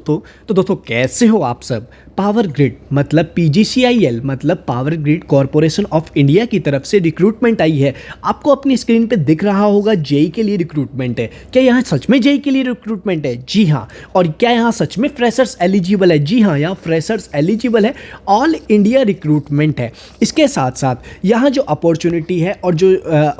दोस्तों कैसे हो आप सब। पावर ग्रिड मतलब PGCIL मतलब power grid corporation of India की तरफ से रिक्रूटमेंट आई है। आपको अपनी स्क्रीन पे दिख रहा होगा जेई के लिए रिक्रूटमेंट है। क्या यहाँ सच में जेई के लिए रिक्रूटमेंट है? जी हाँ। और क्या यहाँ सच में फ्रेशर्स एलिजिबल है? जी हाँ, यहाँ फ्रेशर्स एलिजिबल है। ऑल इंडिया रिक्रूटमेंट है। इसके साथ साथ यहाँ जो अपॉर्चुनिटी है और जो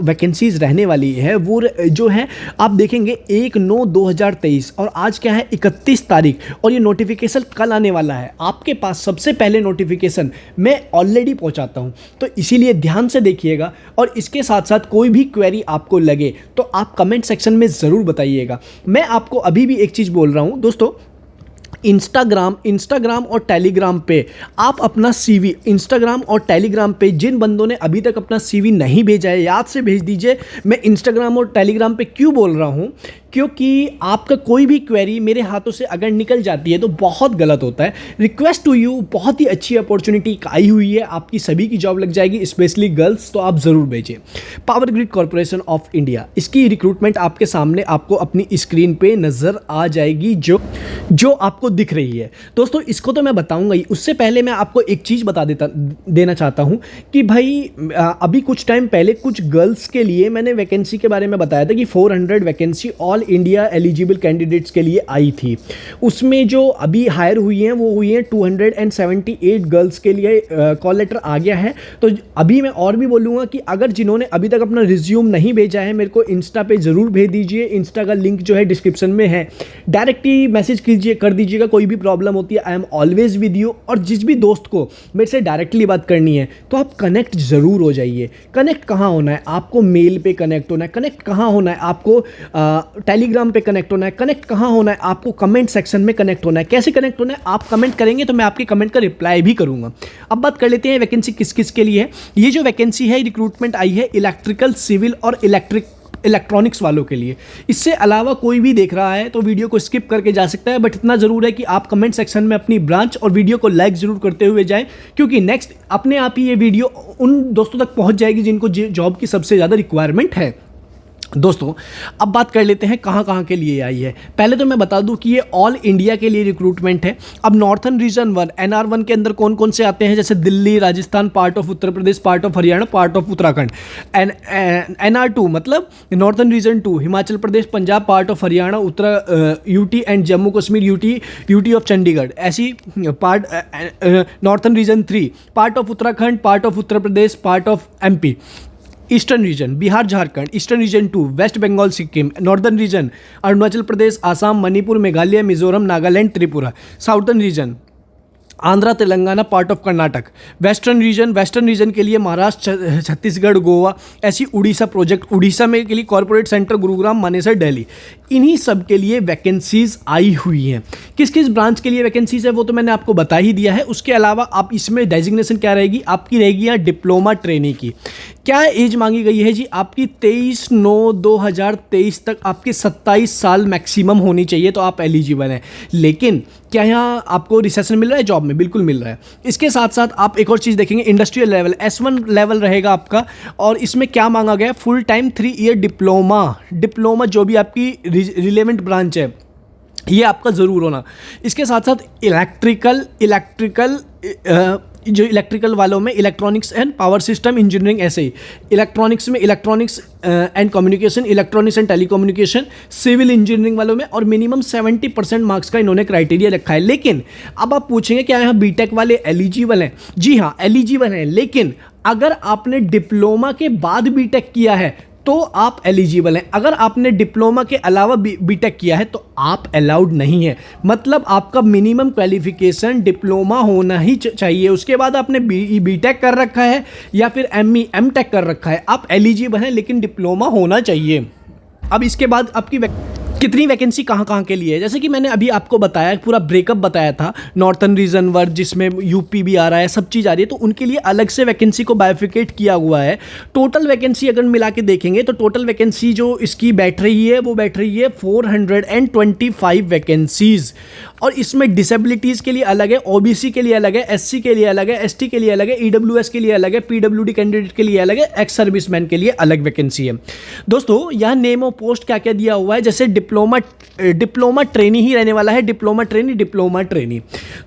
वैकेंसीज रहने वाली है वो जो है आप देखेंगे 1/9/2023 और आज क्या है 31 तारीख और ये नोटिफिकेशन कल आने वाला है। आपके पास सबसे पहले नोटिफिकेशन मैं ऑलरेडी पहुंचाता हूं, तो इसीलिए ध्यान से देखिएगा। और इसके साथ साथ कोई भी क्वेरी आपको लगे तो आप कमेंट सेक्शन में ज़रूर बताइएगा। मैं आपको अभी भी एक चीज़ बोल रहा हूं दोस्तों, इंस्टाग्राम और टेलीग्राम पे आप अपना CV इंस्टाग्राम और टेलीग्राम पे जिन बंदों ने अभी तक अपना CV नहीं भेजा है याद से भेज दीजिए। मैं इंस्टाग्राम और टेलीग्राम पे क्यों बोल रहा हूँ, क्योंकि आपका कोई भी क्वेरी मेरे हाथों से अगर निकल जाती है तो बहुत गलत होता है। रिक्वेस्ट टू यू, बहुत ही अच्छी अपॉर्चुनिटी आई हुई है, आपकी सभी की जॉब लग जाएगी, स्पेशली गर्ल्स, तो आप ज़रूर भेजिए। Power grid corporation of India, इसकी रिक्रूटमेंट आपके सामने आपको अपनी स्क्रीन पे नज़र आ जाएगी जो आपको दिख रही है। दोस्तों इसको तो मैं बताऊंगा ही, उससे पहले मैं आपको एक चीज़ देना चाहता हूं कि भाई अभी कुछ टाइम पहले कुछ गर्ल्स के लिए मैंने वैकेंसी के बारे में बताया था कि 400 vacancy all India eligible candidates के लिए आई थी। उसमें जो अभी हायर हुई हैं वो हुई हैं 278 गर्ल्स के लिए कॉल लेटर आ गया है। तो अभी मैं और भी बोलूँगा कि अगर जिन्होंने अभी तक अपना रिज्यूम नहीं भेजा है मेरे को इंस्टा पे ज़रूर भेज दीजिए। इंस्टा का लिंक जो है डिस्क्रिप्शन में है, डायरेक्ट ही मैसेज कर दीजिएगा। कोई भी प्रॉब्लम होती है I am always with you. और जिस भी दोस्त को मेरे से डायरेक्टली बात करनी है तो आप कनेक्ट ज़रूर हो जाइए। कनेक्ट कहाँ होना है? आपको मेल पे कनेक्ट होना है। कनेक्ट कहाँ होना है? आपको टेलीग्राम पे कनेक्ट होना है। कनेक्ट कहाँ होना है? आपको कमेंट सेक्शन में कनेक्ट होना है। कैसे कनेक्ट होना है? आप कमेंट करेंगे तो मैं आपके कमेंट का रिप्लाई भी करूँगा। अब बात कर लेते हैं वैकेंसी किस किस के लिए है। ये जो वैकेंसी है रिक्रूटमेंट आई है इलेक्ट्रिकल, सिविल और इलेक्ट्रॉनिक्स वालों के लिए। इससे अलावा कोई भी देख रहा है तो वीडियो को स्किप करके जा सकता है, बट इतना ज़रूर है कि आप कमेंट सेक्शन में अपनी ब्रांच और वीडियो को लाइक ज़रूर करते हुए जाएं, क्योंकि नेक्स्ट अपने आप ही ये वीडियो उन दोस्तों तक पहुंच जाएगी जिनको जॉब की सबसे ज़्यादा रिक्वायरमेंट है। दोस्तों अब बात कर लेते हैं कहाँ कहाँ के लिए आई है। पहले तो मैं बता दूं कि ये ऑल इंडिया के लिए रिक्रूटमेंट है। अब नॉर्थन रीजन 1 NR1 के अंदर कौन कौन से आते हैं, जैसे Delhi, Rajasthan, part of Uttar Pradesh, part of Haryana, part of Uttarakhand. NR2 मतलब northern region 2 Himachal Pradesh, Punjab, part of Haryana, UT and Jammu Kashmir, UT of Chandigarh. ऐसी part northern region 3 part of Uttarakhand, part of Uttar Pradesh, part of MP। Eastern region Bihar, Jharkhand. Eastern region 2 West Bengal, Sikkim. Northern region Arunachal Pradesh, Assam, Manipur, Meghalaya, Mizoram, Nagaland, Tripura. Southern reason Andhra, Telangana, part of Karnataka. Western region के लिए महाराष्ट्र, छत्तीसगढ़, गोवा। ऐसी Orissa project, Orissa में के लिए corporate centre Gurugram, Manesar, Delhi. इन्हीं सब के लिए वैकेंसीज आई हुई हैं। किस किस ब्रांच के लिए वैकेंसीज है वो तो मैंने आपको बता ही दिया है। उसके अलावा आप इसमें डेजिग्नेशन क्या रहेगी आपकी, रहेगी यहाँ डिप्लोमा ट्रेनी की। क्या एज मांगी गई है जी आपकी? 23/9/2023 तक आपके 27 साल मैक्सिमम होनी चाहिए तो आप एलिजिबल हैं। लेकिन क्या यहाँ आपको रिसेशन मिल रहा है जॉब में? बिल्कुल मिल रहा है। इसके साथ साथ आप एक और चीज़ देखेंगे, इंडस्ट्रियल लेवल S1 लेवल रहेगा आपका। और इसमें क्या मांगा गया है? फुल टाइम 3 ईयर डिप्लोमा जो भी आपकी रिलेवेंट ब्रांच है ये आपका ज़रूर होना। इसके साथ साथ इलेक्ट्रिकल वालों में electronics and power system engineering, ऐसे ही इलेक्ट्रॉनिक्स में electronics and communication, electronics and telecommunication, civil engineering वालों में, और मिनिमम 70% मार्क्स का इन्होंने क्राइटेरिया रखा है। लेकिन अब आप पूछेंगे क्या यहाँ बीटेक वाले एलिजिबल हैं? जी हाँ एलिजिबल हैं, लेकिन अगर आपने डिप्लोमा के बाद बीटेक किया है तो आप एलिजिबल हैं। अगर आपने डिप्लोमा के अलावा बीटेक किया है तो आप अलाउड नहीं है। मतलब आपका मिनिमम क्वालिफिकेशन डिप्लोमा होना ही चाहिए। उसके बाद आपने बीटेक कर रखा है या फिर MTech कर रखा है, आप एलिजिबल हैं, लेकिन डिप्लोमा होना चाहिए। अब इसके बाद आपकी कितनी वैकेंसी कहाँ कहाँ के लिए है, जैसे कि मैंने अभी आपको बताया, पूरा ब्रेकअप बताया था। नॉर्थन रीजन 1 जिसमें यूपी भी आ रहा है, सब चीज़ आ रही है, तो उनके लिए अलग से वैकेंसी को बाइफिकेट किया हुआ है। टोटल वैकेंसी अगर मिला के देखेंगे तो टोटल वैकेंसी जो इसकी बैठ रही है वो बैठ रही है 425 वैकेंसीज़। और इसमें डिसेबिलिटीज़ के लिए अलग है, OBC के लिए अलग है, SC के लिए अलग है, ST के लिए अलग है, EWS के लिए अलग है, PWD कैंडिडेट के लिए अलग है, एक्स सर्विसमैन के लिए अलग वैकेंसी है। दोस्तों यहाँ नेम ऑफ पोस्ट क्या क्या दिया हुआ है, जैसे डिप्लोमा ट्रेनी ही रहने वाला है, डिप्लोमा ट्रेनी।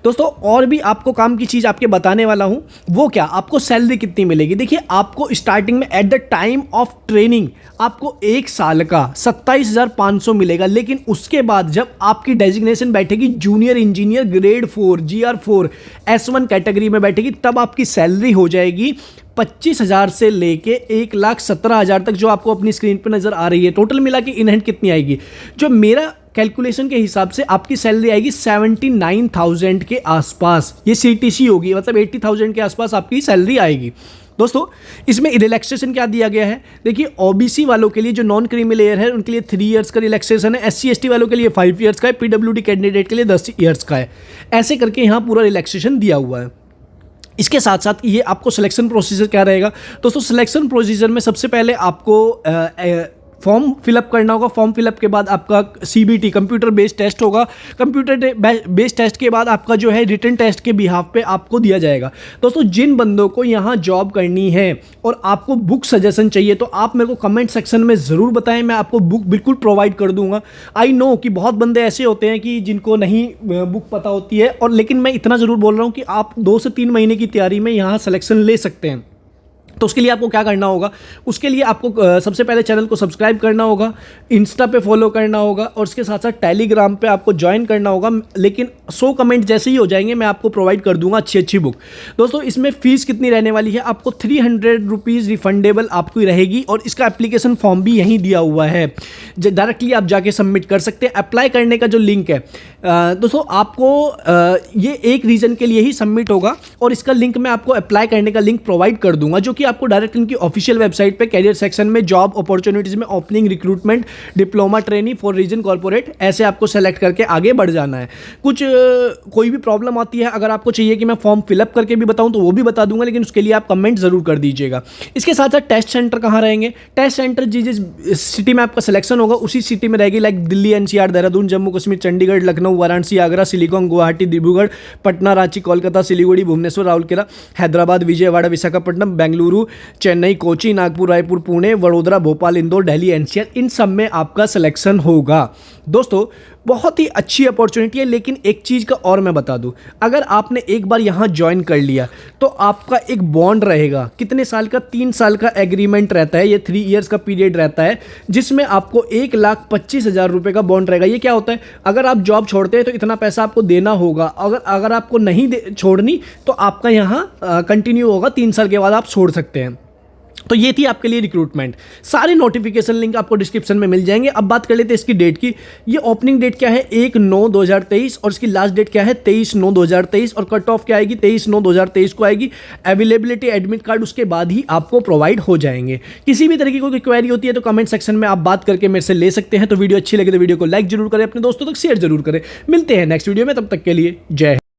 दोस्तों और भी आपको काम की चीज़ आपके बताने वाला हूँ। वो क्या, आपको सैलरी कितनी मिलेगी। देखिए आपको स्टार्टिंग में at the time of training आपको 1 साल का 27,500 मिलेगा, लेकिन उसके बाद जब आपकी डेजिग्नेशन बैठेगी junior engineer grade 4 GR4 S1 category में बैठेगी, तब आपकी सैलरी हो जाएगी 25,000 से लेके 1,17,000 तक, जो आपको अपनी स्क्रीन पर नजर आ रही है। टोटल मिला के इन हैंड कितनी आएगी, जो मेरा कैलकुलेशन के हिसाब से आपकी सैलरी आएगी 79,000 के आसपास। ये CTC होगी, मतलब 80,000 के आसपास आपकी सैलरी आएगी। दोस्तों इसमें रिलैक्सेशन क्या दिया गया है, देखिए OBC वालों के लिए जो नॉन क्रीमी लेयर है उनके लिए 3 इयर्स का रिलैक्सेशन है, SC ST वालों के लिए 5 इयर्स का है, PWD कैंडिडेट के लिए 10 इयर्स का है। ऐसे करके यहाँ पूरा रिलैक्सेशन दिया हुआ है। इसके साथ साथ ये आपको सिलेक्शन प्रोसीजर क्या रहेगा। दोस्तों सिलेक्शन प्रोसीजर में सबसे पहले आपको फॉर्म फिलअप करना होगा। फॉर्म फिलअप के बाद आपका CBT कंप्यूटर बेस्ड टेस्ट होगा। कंप्यूटर बेस्ड टेस्ट के बाद आपका जो है रिटन टेस्ट के बिहाफ पे आपको दिया जाएगा। दोस्तों जिन बंदों को यहाँ जॉब करनी है और आपको बुक सजेशन चाहिए तो आप मेरे को कमेंट सेक्शन में ज़रूर बताएं, मैं आपको बुक बिल्कुल प्रोवाइड कर दूंगा। आई नो कि बहुत बंदे ऐसे होते हैं कि जिनको नहीं बुक पता होती है, और लेकिन मैं इतना ज़रूर बोल रहा हूँ कि आप 2 से 3 महीने की तैयारी में यहाँ सिलेक्शन ले सकते हैं। तो उसके लिए आपको क्या करना होगा, उसके लिए आपको सबसे पहले चैनल को सब्सक्राइब करना होगा, इंस्टा पे फॉलो करना होगा, और उसके साथ साथ टेलीग्राम पे आपको ज्वाइन करना होगा। लेकिन 100 कमेंट जैसे ही हो जाएंगे मैं आपको प्रोवाइड कर दूंगा अच्छी बुक। दोस्तों इसमें फ़ीस कितनी रहने वाली है, आपको 300 रुपीज़ रिफंडेबल आपको रहेगी, और इसका एप्लीकेशन फॉर्म भी यहीं दिया हुआ है, डायरेक्टली आप जाके सबमिट कर सकते हैं। अप्लाई करने का जो लिंक है दोस्तों आपको ये एक रीज़न के लिए ही सबमिट होगा, और इसका लिंक मैं आपको अप्लाई करने का लिंक प्रोवाइड कर दूंगा, जो कि आपको डायरेक्ट इनकी ऑफिशियल वेबसाइट पे कैरियर सेक्शन में जॉब अपॉर्चुनिटीज में opening recruitment diploma trainee for region corporate ऐसे आपको सेलेक्ट करके आगे बढ़ जाना है। कुछ कोई भी प्रॉब्लम आती है, अगर आपको चाहिए कि मैं फॉर्म फिलअप करके भी बताऊं तो वो भी बता दूंगा, लेकिन उसके लिए आप कमेंट जरूर कर दीजिएगा। इसके साथ साथ टेस्ट सेंटर कहाँ रहेंगे, टेस्ट सेंटर जिस सिटी में आपका सिलेक्शन होगा उसी सिटी में रहेगी, लाइक दिल्ली, NCR, देहरादून, जम्मू कश्मीर, चंडीगढ़, लखनऊ, वाराणसी, आगरा, सिलिकॉन, गुवाहाटी, डिब्रूगढ़, पटना, रांची, कोलकाता, सिलीगुड़ी, भुवनेश्वर, राउरकेला, हैदराबाद, विजयवाड़ा, विशाखापट्टनम, बेंगलुरु, चेन्नई, कोची, नागपुर, रायपुर, पुणे, वडोदरा, भोपाल, इंदौर, दिल्ली, NCR, इन सब में आपका सिलेक्शन होगा। दोस्तों बहुत ही अच्छी अपॉर्चुनिटी है, लेकिन एक चीज़ का और मैं बता दूं, अगर आपने एक बार यहाँ ज्वाइन कर लिया तो आपका एक बॉन्ड रहेगा, कितने साल का, 3 साल का एग्रीमेंट रहता है, ये 3 इयर्स का पीरियड रहता है, जिसमें आपको 1,25,000 रुपये का बॉन्ड रहेगा। ये क्या होता है, अगर आप जॉब छोड़ते हैं तो इतना पैसा आपको देना होगा, अगर आपको नहीं छोड़नी तो आपका यहाँ कंटिन्यू होगा, 3 साल के बाद आप छोड़ सकते हैं। तो ये थी आपके लिए रिक्रूटमेंट। सारे नोटिफिकेशन लिंक आपको डिस्क्रिप्शन में मिल जाएंगे। अब बात कर लेते हैं इसकी डेट की। ये ओपनिंग डेट क्या है, 1/9/2023, और इसकी लास्ट डेट क्या है, 23/9/2023, और कट ऑफ क्या आएगी, 23/9/2023 को आएगी। अवेलेबिलिटी एडमिट कार्ड उसके बाद ही आपको प्रोवाइड हो जाएंगे। किसी भी तरीके की कोई क्वेरी होती है तो कमेंट सेक्शन में आप बात करके मेरे से ले सकते हैं। तो वीडियो अच्छी लगे तो वीडियो को लाइक जरूर करें, अपने दोस्तों तक शेयर जरूर करें। मिलते हैं नेक्स्ट वीडियो में, तब तक के लिए जय हिंद।